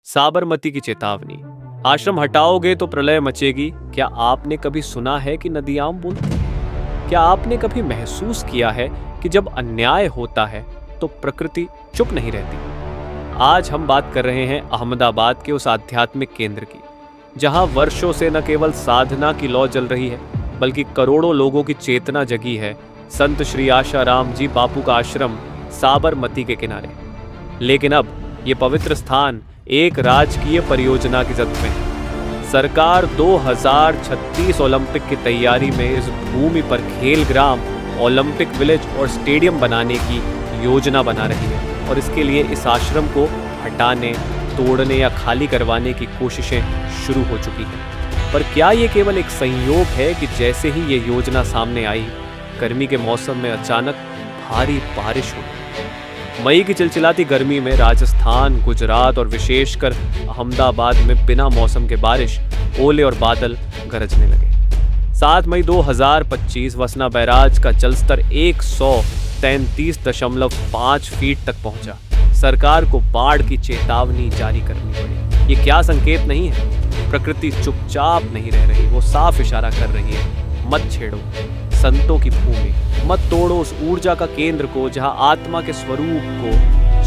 साबरमती की चेतावनी। आश्रम हटाओगे तो प्रलय मचेगी। क्या आपने कभी सुना है कि नदियां बोलती? क्या आपने कभी महसूस किया है कि जब अन्याय होता है तो प्रकृति चुप नहीं रहती? आज हम बात कर रहे हैं अहमदाबाद के उस आध्यात्मिक केंद्र की, जहां वर्षों से न केवल साधना की लौ जल रही है, बल्कि करोड़ों लोगों की चेतना जगी है। संत श्री आशाराम जी बापू का आश्रम साबरमती के किनारे। लेकिन अब ये पवित्र स्थान एक राजकीय परियोजना की जद में है। सरकार 2036 ओलंपिक की तैयारी में इस भूमि पर खेल ग्राम, ओलंपिक विलेज और स्टेडियम बनाने की योजना बना रही है, और इसके लिए इस आश्रम को हटाने, तोड़ने या खाली करवाने की कोशिशें शुरू हो चुकी हैं। पर क्या ये केवल एक संयोग है कि जैसे ही ये योजना सामने आई, गर्मी के मौसम में अचानक भारी बारिश हुई। मई की चिलचिलाती गर्मी में राजस्थान, गुजरात और विशेषकर अहमदाबाद में बिना मौसम के बारिश, ओले और बादल गरजने लगे। 7 मई 2025 वसना बैराज का जलस्तर 133.5 फीट तक पहुंचा। सरकार को बाढ़ की चेतावनी जारी करनी पड़ी। ये क्या संकेत नहीं है? प्रकृति चुपचाप नहीं रह रही, वो साफ इशारा कर रही है, मत छेड़ो संतों की भूमि, मत तोड़ो उस ऊर्जा का केंद्र को जहां आत्मा के स्वरूप को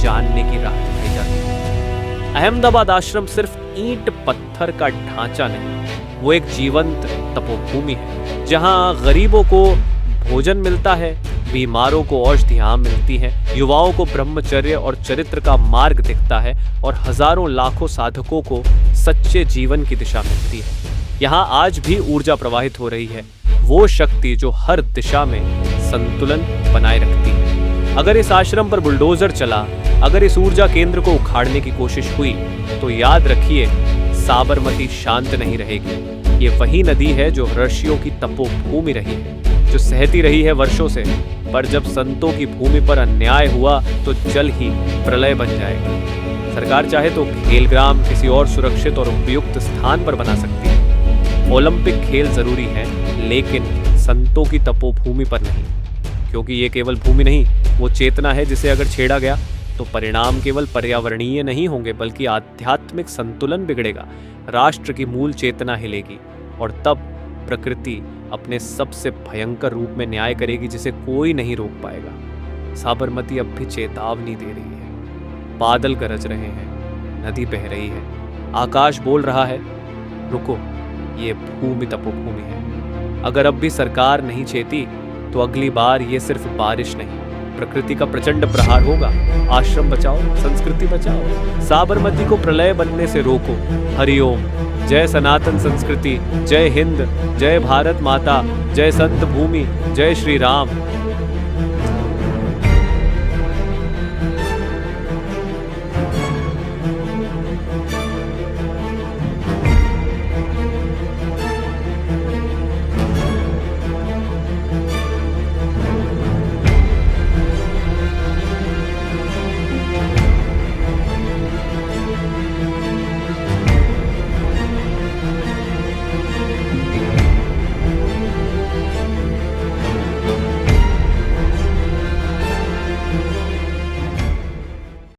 जानने की राह दिखाई जाती है। अहमदाबाद आश्रम सिर्फ ईंट पत्थर का ढांचा नहीं, वो एक जीवंत तपोभूमि है, जहां गरीबों को भोजन मिलता है, बीमारों को औषधियां मिलती हैं, युवाओं को ब्रह्मचर्य और चरित्र का मार्ग दिखता है, और हजारों लाखों साधकों को सच्चे जीवन की दिशा मिलती है। यहाँ आज भी ऊर्जा प्रवाहित हो रही है, वो शक्ति जो हर दिशा में संतुलन बनाए रखती है। अगर इस आश्रम पर बुलडोजर चला, अगर इस ऊर्जा केंद्र को उखाड़ने की कोशिश हुई, तो याद रखिए, साबरमती शांत नहीं रहेगी। ये वही नदी है जो ऋषियों की तपोभूमि रही है, जो सहती रही है वर्षों से। पर जब संतों की भूमि पर अन्याय हुआ तो जल ही प्रलय बन जाएगा। सरकार चाहे तो खेलग्राम किसी और सुरक्षित और उपयुक्त स्थान पर बना सकती है। ओलंपिक खेल जरूरी है, लेकिन संतों की तपोभूमि पर नहीं, क्योंकि ये केवल भूमि नहीं, वो चेतना है जिसे अगर छेड़ा गया तो परिणाम केवल पर्यावरणीय नहीं होंगे, बल्कि आध्यात्मिक संतुलन बिगड़ेगा, राष्ट्र की मूल चेतना हिलेगी, और तब प्रकृति अपने सबसे भयंकर रूप में न्याय करेगी, जिसे कोई नहीं रोक पाएगा। साबरमती अब भी चेतावनी दे रही है। बादल गरज रहे हैं, नदी बह रही है, आकाश बोल रहा है, रुको, ये भूमि तपोभूमि है। अगर अब भी सरकार नहीं चेती, तो अगली बार ये सिर्फ बारिश नहीं, प्रकृति का प्रचंड प्रहार होगा। आश्रम बचाओ, संस्कृति बचाओ, साबरमती को प्रलय बनने से रोको। हरिओम। जय सनातन संस्कृति, जय हिंद, जय भारत माता, जय संत भूमि, जय श्री राम।